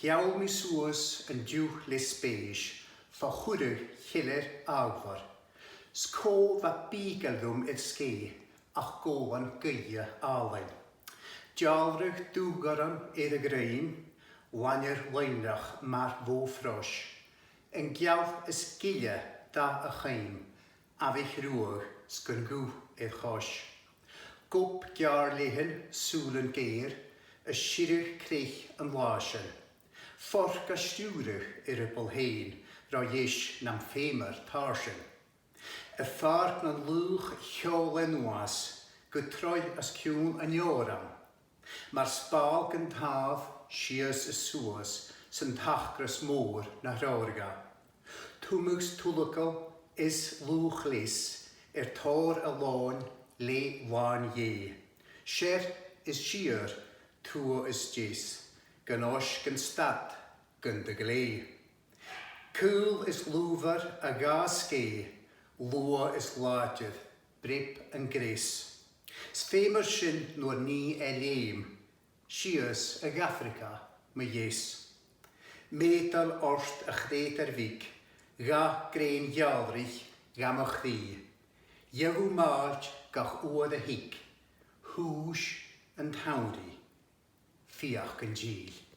Hiawl mi sŵas yn diw leis beige, fa chwrwg chyler agfar. Sco fa bigaldwm i'r sgi, ach golan gydja alain. Dialrwg dwgaran i'r grein, wanir leinrach mar fo ffros. Yn giawf ysgilia da y chaim, afich rŵg sgyrgw i'r chos. Gwp giar lehen sŵl yn geir, y sirwg creich yn lasyn. Forc a stiwrwg i'r bylhein, ra iesh nam ffeimr tarsyn. Y phàirt na lwch chiol enwas, gytroi as ciwn yn ioram. Mae'r sbal gyntaf sias y sŵas sy'n tachgras môr na rhaorga. Twmwgs twlygol is lwch leis, tor y lôn le wan ie. Sier is siar, tŵ is jes, gan oes gan stad, gan dy gle. Cwl is lwfar a gas ge, lwa is ladydd, brip yn gres. Sfeimr sy'n nôr ni leim, sias ag Africa, mae jes. Medal orst a chdeit ar fig, ga grein ialrich, gam o chdi. Iagw maaj gach oed a hig, hwys yn tawri, fiach yn gil.